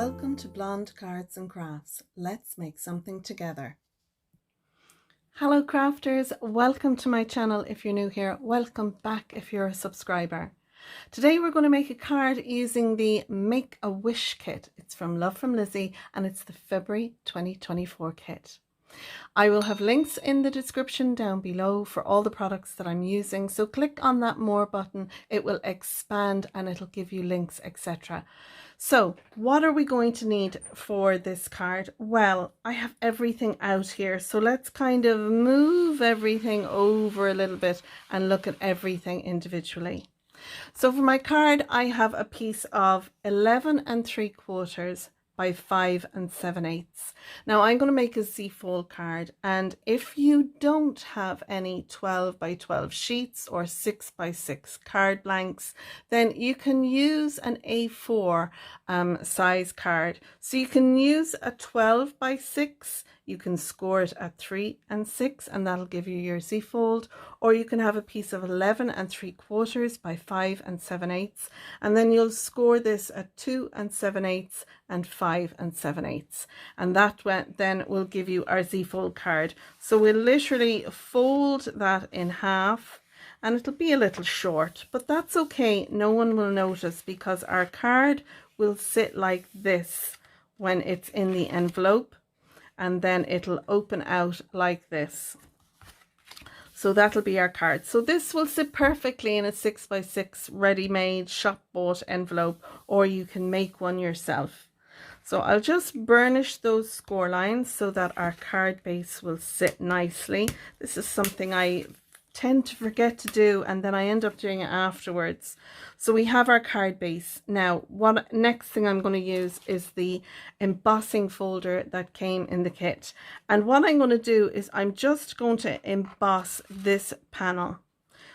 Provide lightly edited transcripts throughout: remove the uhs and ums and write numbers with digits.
Welcome to Blonde Cards and Crafts. Let's make something together. Hello crafters, welcome to my channel if you're new here. Welcome back if you're a subscriber. Today we're going to make a card using the Make a Wish kit. It's from Love from Lizzie and it's the February 2024 kit. I will have links in the description down below for all the products that I'm using, so click on that more button, it will expand and it'll give you links, etc. So what are we going to need for this card? Well, I have everything out here, so let's kind of move everything over a little bit and look at everything individually. So for my card I have a piece of 11 3/4 by 5 7/8. Now I'm going to make a Z-fold card, and if you don't have any 12 by 12 sheets or 6 by 6 card blanks, then you can use an A4 size card. So you can use a 12 by 6, you can score it at 3 and 6 and that'll give you your Z-fold, or you can have a piece of 11 3/4 by 5 7/8, and then you'll score this at 2 7/8 and 5 7/8, and that then will give you our Z-fold card. So we'll literally fold that in half, and it'll be a little short, but that's okay, no one will notice because our card will sit like this when it's in the envelope, and then it'll open out like this. So that'll be our card. So this will sit perfectly in a 6 by 6 ready-made shop bought envelope, or you can make one yourself. So I'll just burnish those score lines so that our card base will sit nicely. This is something I tend to forget to do and then I end up doing it afterwards. So we have our card base. Now what next thing I'm going to use is the embossing folder that came in the kit, and what I'm going to do is I'm just going to emboss this panel.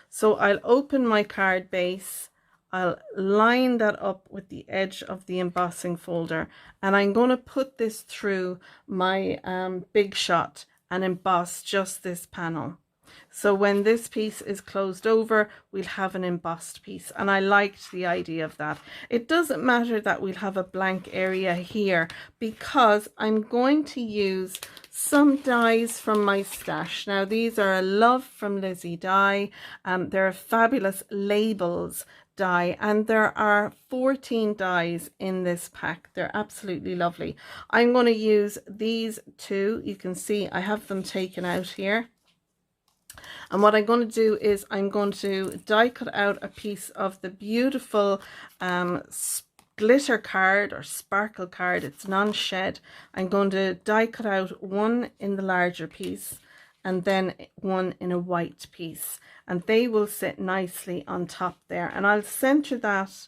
So I'll open my card base, I'll line that up with the edge of the embossing folder, and I'm going to put this through my Big Shot and emboss just this panel. So when this piece is closed over, we'll have an embossed piece, and I liked the idea of that. It doesn't matter that we'll have a blank area here because I'm going to use some dies from my stash. Now these are a Love from Lizzie die. They're fabulous labels die, and there are 14 dies in this pack. They're absolutely lovely. I'm going to use these two. You can see I have them taken out here. And what I'm going to do is I'm going to die cut out a piece of the beautiful glitter card or sparkle card. It's non-shed. I'm going to die cut out one in the larger piece and then one in a white piece, and they will sit nicely on top there, and I'll center that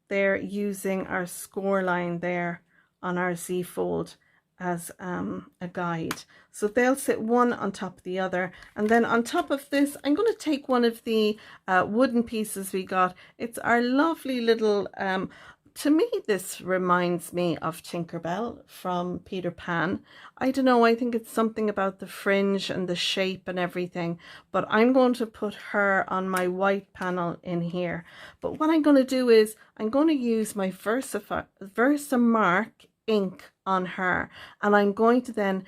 there using our score line there on our Z-fold as a guide. So they'll sit one on top of the other, and then on top of this I'm going to take one of the wooden pieces we got. It's our lovely little to me this reminds me of Tinkerbell from Peter Pan. I don't know, I think it's something about the fringe and the shape and everything, but I'm going to put her on my white panel in here. But what I'm going to do is I'm going to use my Versamark ink on her, and I'm going to then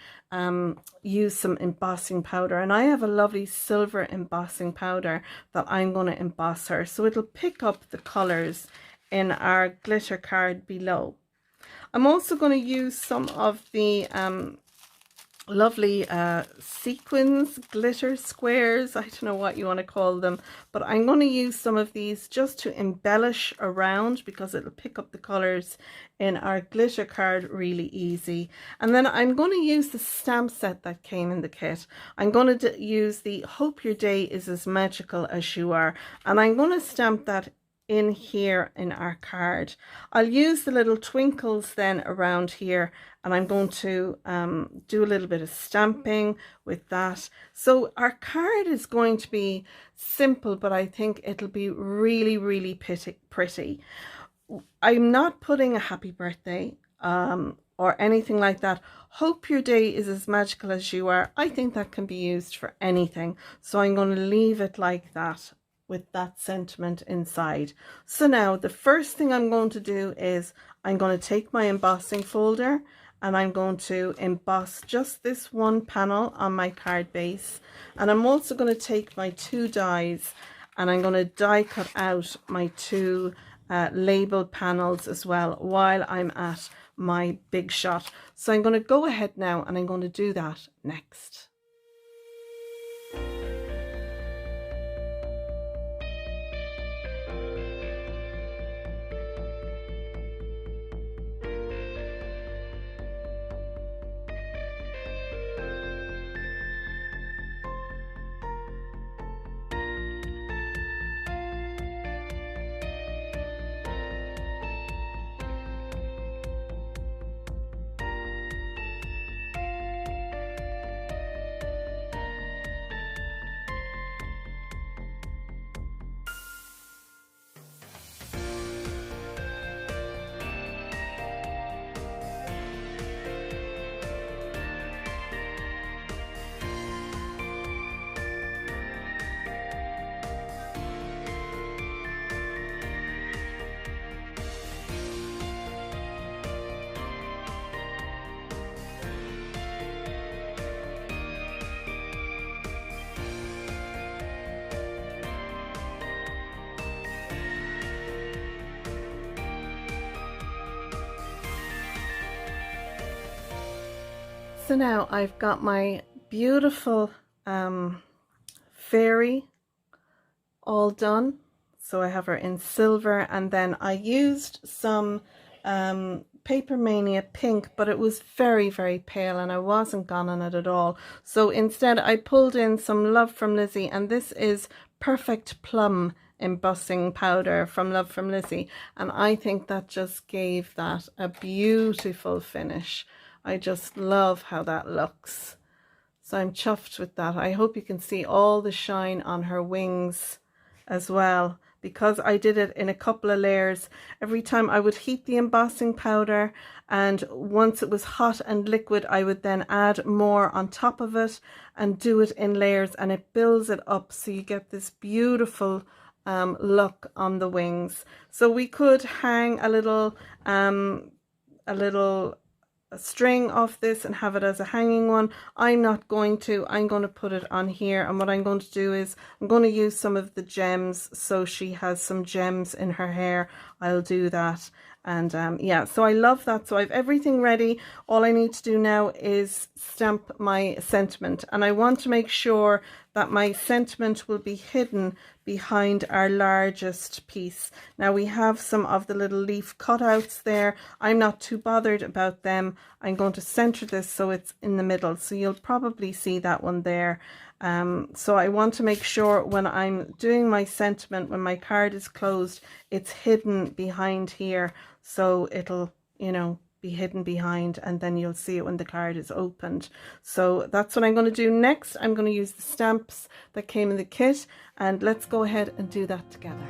use some embossing powder, and I have a lovely silver embossing powder that I'm going to emboss her, so it'll pick up the colors in our glitter card below. I'm also going to use some of the lovely sequins, glitter squares, I don't know what you want to call them, but I'm going to use some of these just to embellish around because it'll pick up the colors in our glitter card really easy. And then I'm going to use the stamp set that came in the kit. I'm going to use the Hope Your Day is as Magical as You Are, and I'm going to stamp that in here in our card. I'll use the little twinkles then around here, and I'm going to do a little bit of stamping with that. So our card is going to be simple, but I think it'll be really, really pretty. I'm not putting a happy birthday or anything like that. Hope your day is as magical as you are. I think that can be used for anything, so I'm going to leave it like that with that sentiment inside. So now the first thing I'm going to do is I'm going to take my embossing folder and I'm going to emboss just this one panel on my card base. And I'm also going to take my 2 dies and I'm going to die cut out my 2 labeled panels as well while I'm at my big shot. So I'm going to go ahead now and I'm going to do that next. So now I've got my beautiful fairy all done. So I have her in silver, and then I used some Paper Mania pink, but it was very, very pale and I wasn't gone on it at all. So instead I pulled in some Love from Lizi, and this is Perfect Plum embossing powder from Love from Lizi, and I think that just gave that a beautiful finish. I just love how that looks. So I'm chuffed with that. I hope you can see all the shine on her wings as well, because I did it in a couple of layers. Every time I would heat the embossing powder, and once it was hot and liquid, I would then add more on top of it and do it in layers, and it builds it up so you get this beautiful look on the wings. So we could hang a little string off this and have it as a hanging one. I'm not going to. I'm going to put it on here, and what I'm going to do is I'm going to use some of the gems, so she has some gems in her hair. I'll do that. And yeah, so I love that. So I have everything ready. All I need to do now is stamp my sentiment, and I want to make sure that my sentiment will be hidden behind our largest piece. Now we have some of the little leaf cutouts there. I'm not too bothered about them. I'm going to center this so it's in the middle, so you'll probably see that one there. So I want to make sure when I'm doing my sentiment, when my card is closed, it's hidden behind here, so it'll, you know, be hidden behind, and then you'll see it when the card is opened. So that's what I'm going to do next. I'm going to use the stamps that came in the kit, and let's go ahead and do that together.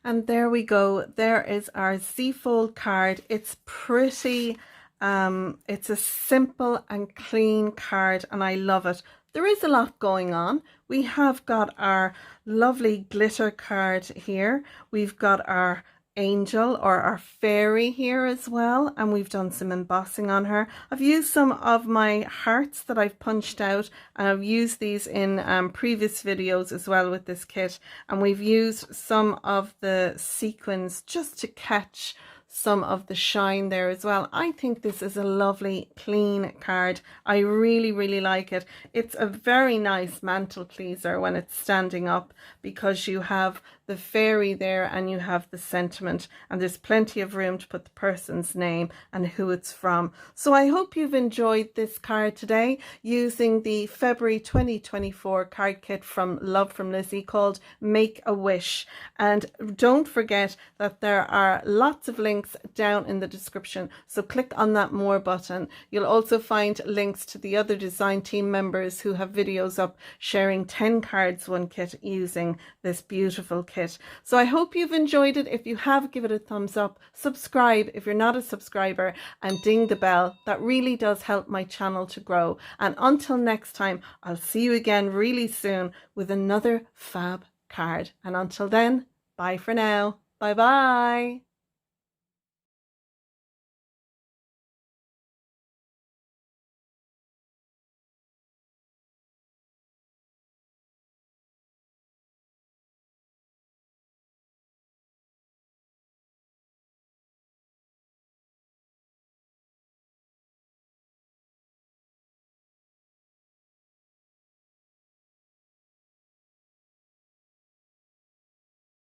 And there we go. There is our Z-fold card. It's pretty. It's a simple and clean card, and I love it. there is a lot going on. We have got our lovely glitter card here. We've got our angel or our fairy here as well, and we've done some embossing on her. I've used some of my hearts that I've punched out, and I've used these in previous videos as well with this kit, and we've used some of the sequins just to catch some of the shine there as well. I think this is a lovely clean card. I really like it. It's a very nice mantle pleaser when it's standing up, because you have the fairy there and you have the sentiment, and there's plenty of room to put the person's name and who it's from. So I hope you've enjoyed this card today using the February 2024 card kit from Love from Lizi called Make a Wish. And don't forget that there are lots of links down in the description, so click on that more button. You'll also find links to the other design team members who have videos up sharing 10 cards, one kit using this beautiful kit. So I hope you've enjoyed it. If you have, give it a thumbs up, subscribe if you're not a subscriber, and ding the bell. That really does help my channel to grow. And until next time, I'll see you again really soon with another fab card. And until then, bye for now. Bye bye.